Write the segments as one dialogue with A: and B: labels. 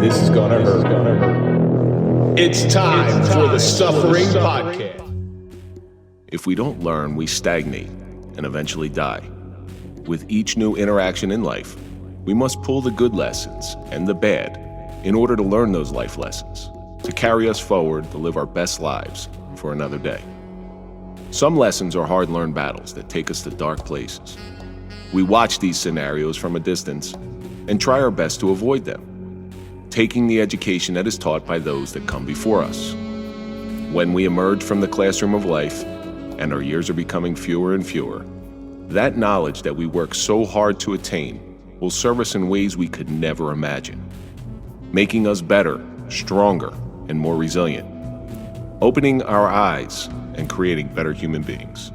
A: This is gonna hurt. It's time for the Suffering Podcast.
B: If we don't learn, we stagnate and eventually die. With each new interaction in life, we must pull the good lessons and the bad in order to learn those life lessons, to carry us forward to live our best lives for another day. Some lessons are hard-learned battles that take us to dark places. We watch these scenarios from a distance and try our best to avoid them, taking the education that is taught by those that come before us. When we emerge from the classroom of life and our years are becoming fewer and fewer, that knowledge that we work so hard to attain will serve us in ways we could never imagine, making us better, stronger, and more resilient, opening our eyes and creating better human beings.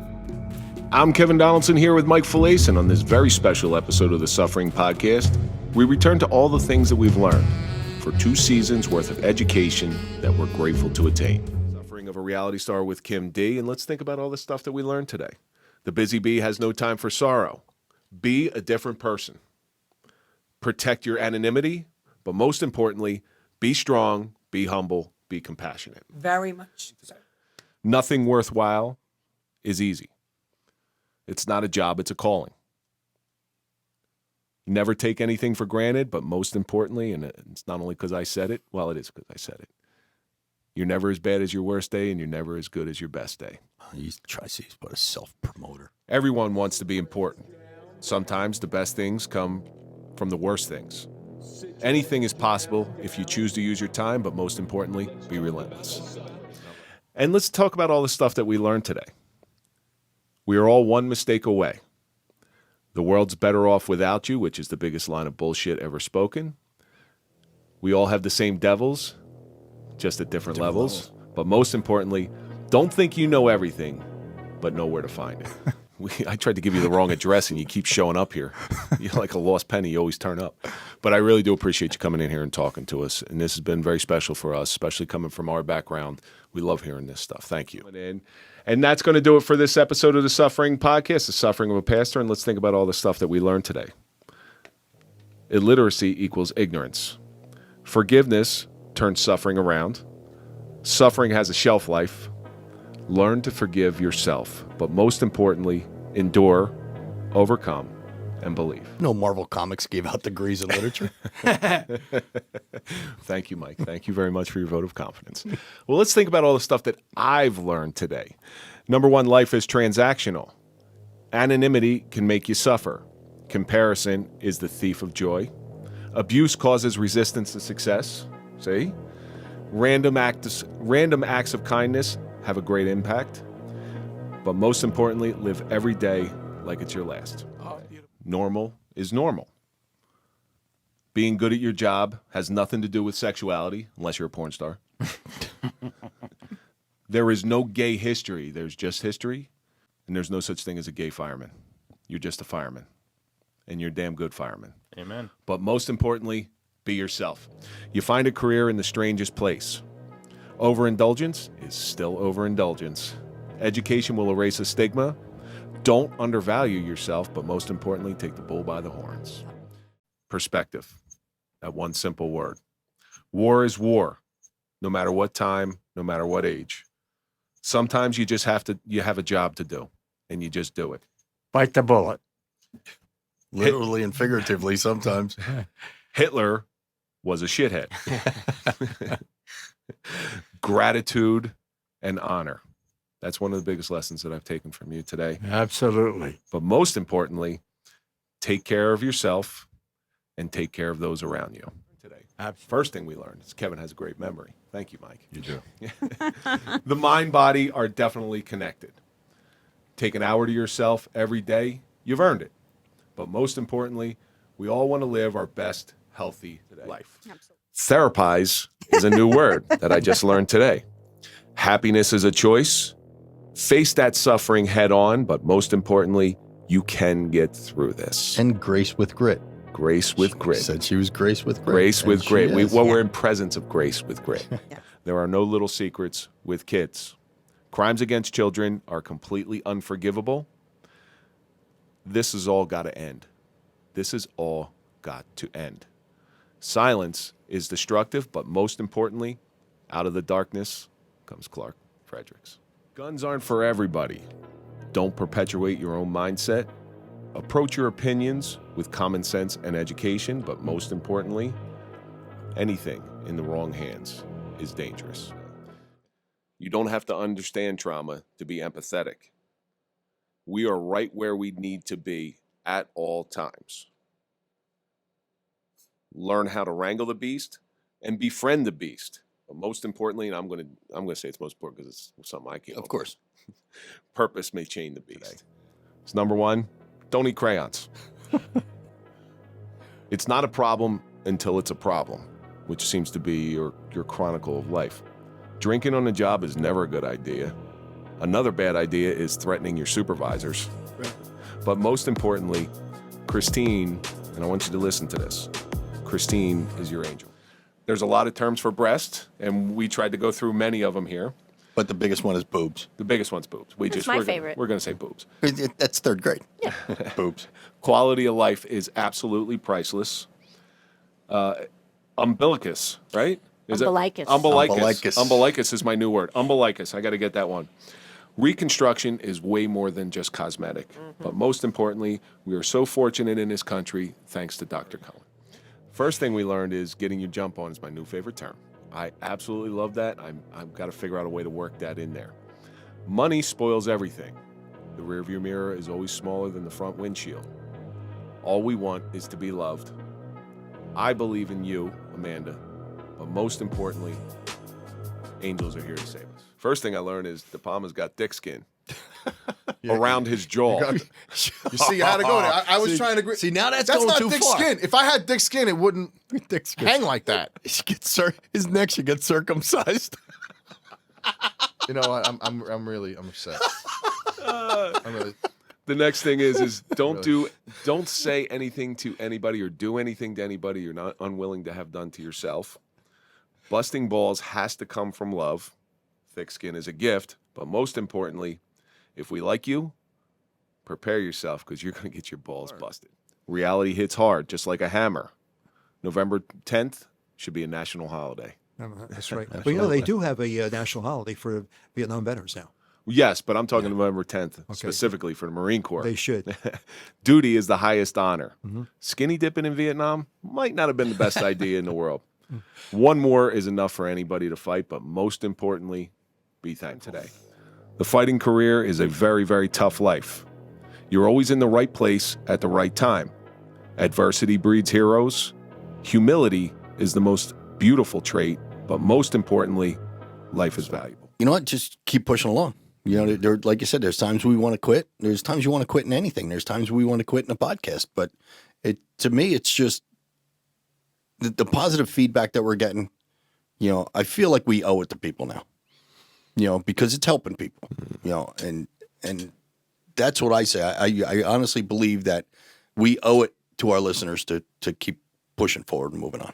B: I'm Kevin Donaldson here with Mike Failace, and on this very special episode of the Suffering Podcast, we return to all the things that we've learned for 2 seasons worth of education that we're grateful to attain. Suffering of a reality star with Kim D, and let's think about all the stuff that we learned today. The busy bee has no time for sorrow. Be a different person. Protect your anonymity, but most importantly, be strong, be humble, be compassionate.
C: Very much so.
B: Nothing worthwhile is easy. It's not a job, it's a calling. Never take anything for granted, but most importantly, and it's not only because I said it, well, it is because I said it. You're never as bad as your worst day, and you're never as good as your best day.
D: He's but a self-promoter.
B: Everyone wants to be important. Sometimes the best things come from the worst things. Anything is possible if you choose to use your time, but most importantly, be relentless. And let's talk about all the stuff that we learned today. We are all one mistake away. The world's better off without you, which is the biggest line of bullshit ever spoken. We all have the same devils, just at different levels. But most importantly, don't think you know everything, but know where to find it. I tried to give you the wrong address, and you keep showing up here. You're like a lost penny. You always turn up. But I really do appreciate you coming in here and talking to us. And this has been very special for us, especially coming from our background. We love hearing this stuff. Thank you. And that's going to do it for this episode of the Suffering Podcast, The Suffering of a Pastor. And let's think about all the stuff that we learned today. Illiteracy equals ignorance. Forgiveness turns suffering around. Suffering has a shelf life. Learn to forgive yourself, but most importantly, endure, overcome, and believe.
D: No Marvel Comics gave out degrees in literature.
B: Thank you, Mike. Thank you very much for your vote of confidence. Well, let's think about all the stuff that I've learned today. Number 1, life is transactional. Anonymity can make you suffer. Comparison is the thief of joy. Abuse causes resistance to success. See? Random acts of kindness have a great impact. But most importantly, live every day like it's your last. Normal is normal. Being good at your job has nothing to do with sexuality, unless you're a porn star. There is no gay history. There's just history, and there's no such thing as a gay fireman. You're just a fireman, and you're a damn good fireman.
A: Amen.
B: But most importantly, be yourself. You find a career in the strangest place. Overindulgence is still overindulgence. Education will erase a stigma. Don't undervalue yourself, but most importantly, take the bull by the horns. Perspective. That one simple word. War is war, no matter what time, no matter what age. Sometimes you have a job to do, and you just do it.
E: Bite the bullet.
D: Literally and figuratively sometimes.
B: Hitler was a shithead. Gratitude and honor. That's one of the biggest lessons that I've taken from you today.
E: Absolutely.
B: But most importantly, take care of yourself and take care of those around you today. First thing we learned is Kevin has a great memory. Thank you, Mike.
D: You do.
B: The mind body are definitely connected. Take an hour to yourself every day. You've earned it. But most importantly, we all want to live our best healthy life.
C: Absolutely.
B: Therapize is a new word that I just learned today. Happiness is a choice. Face that suffering head on, but most importantly, you can get through this.
D: And grace with grit.
B: Grace with grit.
D: She said she was grace with grit.
B: Grace with
D: And
B: grit.
D: she is.
B: We're in presence of grace with grit.
C: Yeah.
B: There are no little secrets with kids. Crimes against children are completely unforgivable. This has all got to end. This has all got to end. Silence is destructive, but most importantly, out of the darkness comes Clark Fredricks. Guns aren't for everybody. Don't perpetuate your own mindset. Approach your opinions with common sense and education, but most importantly, anything in the wrong hands is dangerous. You don't have to understand trauma to be empathetic. We are right where we need to be at all times. Learn how to wrangle the beast and befriend the beast. But most importantly, and I'm going to say it's most important because it's something I can't.
D: Of course.
B: Purpose may chain the beast. It's number one, don't eat crayons. It's not a problem until it's a problem, which seems to be your chronicle of life. Drinking on the job is never a good idea. Another bad idea is threatening your supervisors. Right. But most importantly, Christine, and I want you to listen to this, Christine is your angel. There's a lot of terms for breast, and we tried to go through many of them here.
D: But the biggest one is boobs.
B: The biggest one's boobs.
C: That's my favorite.
B: We're going to say boobs.
D: That's third grade.
C: Yeah.
D: Boobs.
B: Quality of life is absolutely priceless. Umbilicus, right?
C: Umbilicus.
B: Umbilicus is my new word. Umbilicus. I got to get that one. Reconstruction is way more than just cosmetic. Mm-hmm. But most importantly, we are so fortunate in this country, thanks to Dr. Cohen. First thing we learned is getting your jump on is my new favorite term. I absolutely love that. I've got to figure out a way to work that in there. Money spoils everything. The rearview mirror is always smaller than the front windshield. All we want is to be loved. I believe in you, Amanda, but most importantly, angels are here to save us. First thing I learned is Depalma's got thick skin around his jaw.
F: You see how to go there. I was trying to agree.
D: See, now that's
F: going
D: not
F: too
D: thick
F: far.
D: skin.
F: If I had thick skin, it wouldn't hang like that.
D: His neck should get circumcised.
F: You know what? I'm upset. I'm really.
B: The next thing is don't say anything to anybody or do anything to anybody you're not unwilling to have done to yourself. Busting balls has to come from love. Thick skin is a gift, but most importantly, if we like you, prepare yourself because you're going to get your balls busted. Reality hits hard, just like a hammer. November 10th should be a national holiday.
G: That's right. But they do have a national holiday for Vietnam veterans now.
B: Yes, but I'm talking November 10th, specifically for the Marine Corps.
G: They should.
B: Duty is the highest honor. Mm-hmm. Skinny dipping in Vietnam might not have been the best idea in the world. One more is enough for anybody to fight, but most importantly, be thanked today. The fighting career is a very, very tough life. You're always in the right place at the right time. Adversity breeds heroes. Humility is the most beautiful trait, but most importantly, life is valuable.
D: You know what? Just keep pushing along. You know, like you said, there's times we want to quit. There's times you want to quit in anything. There's times we want to quit in a podcast. But to me, it's just the positive feedback that we're getting. You know, I feel like we owe it to people now. You know, because it's helping people. You know, and that's what I say. I honestly believe that we owe it to our listeners to keep pushing forward and moving on.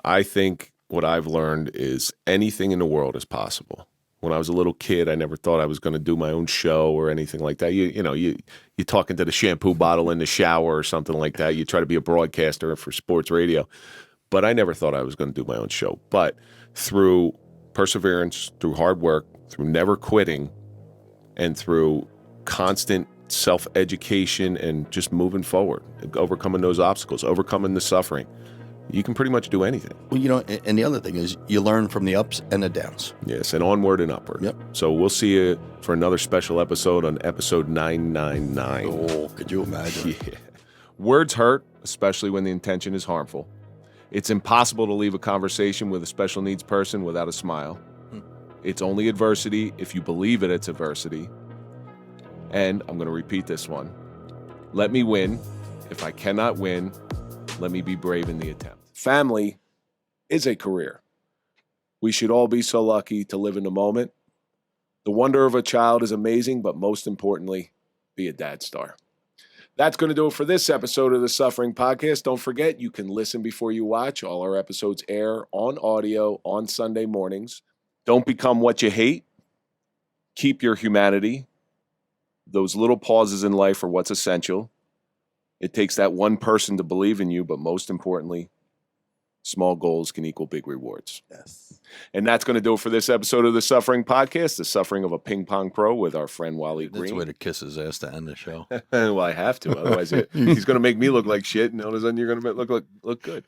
B: I think what I've learned is anything in the world is possible. When I was a little kid, I never thought I was going to do my own show or anything like that. You're talking to the shampoo bottle in the shower or something like that. You try to be a broadcaster for sports radio. But I never thought I was going to do my own show. But through perseverance, through hard work, through never quitting, and through constant self-education and just moving forward, overcoming those obstacles, overcoming the suffering, you can pretty much do anything.
D: Well, you know, and the other thing is you learn from the ups and the downs.
B: Yes, and onward and upward.
D: Yep.
B: So we'll see you for another special episode on episode 999.
D: Oh, could you imagine?
B: Yeah. Words hurt, especially when the intention is harmful. It's impossible to leave a conversation with a special needs person without a smile. It's only adversity if you believe it's adversity. And I'm going to repeat this one. Let me win. If I cannot win, let me be brave in the attempt. Family is a career. We should all be so lucky to live in the moment. The wonder of a child is amazing, but most importantly, be a dad star. That's going to do it for this episode of the Suffering Podcast. Don't forget, you can listen before you watch. All our episodes air on audio on Sunday mornings. Don't become what you hate. Keep your humanity. Those little pauses in life are what's essential. It takes that one person to believe in you, but most importantly, Small goals can equal big rewards.
D: Yes.
B: And that's going to do it for this episode of the Suffering Podcast, the suffering of a ping pong pro with our friend Wally
D: That's
B: Green.
D: the way to kiss his ass to end the show.
B: Well, I have to. Otherwise, he's going to make me look like shit, and all of a sudden you're going to look good.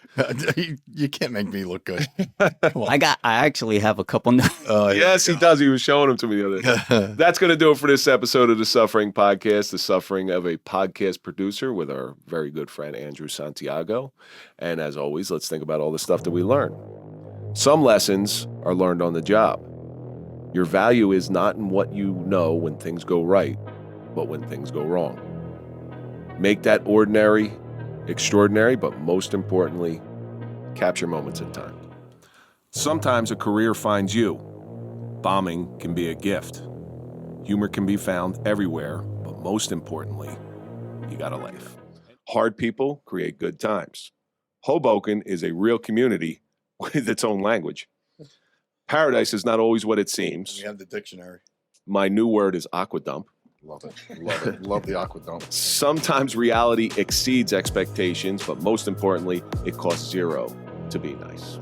D: You can't make me look good.
C: I actually have a couple.
B: Yes, he does. He was showing them to me the other day. That's going to do it for this episode of the Suffering Podcast, the suffering of a podcast producer with our very good friend Andrew Santiago. And as always, let's think about all the stuff that we learn. Some lessons are learned on the job. Your value is not in what you know when things go right, but when things go wrong. Make that ordinary extraordinary, but most importantly, capture moments in time. Sometimes a career finds you. Bombing can be a gift. Humor can be found everywhere, but most importantly, you gotta laugh. Hard people create good times. Hoboken is a real community with its own language. Paradise is not always what it seems.
D: We have the dictionary.
B: My new word is aquadump.
F: Love it. Love it. Love the aqua dump.
B: Sometimes reality exceeds expectations, but most importantly, it costs zero to be nice.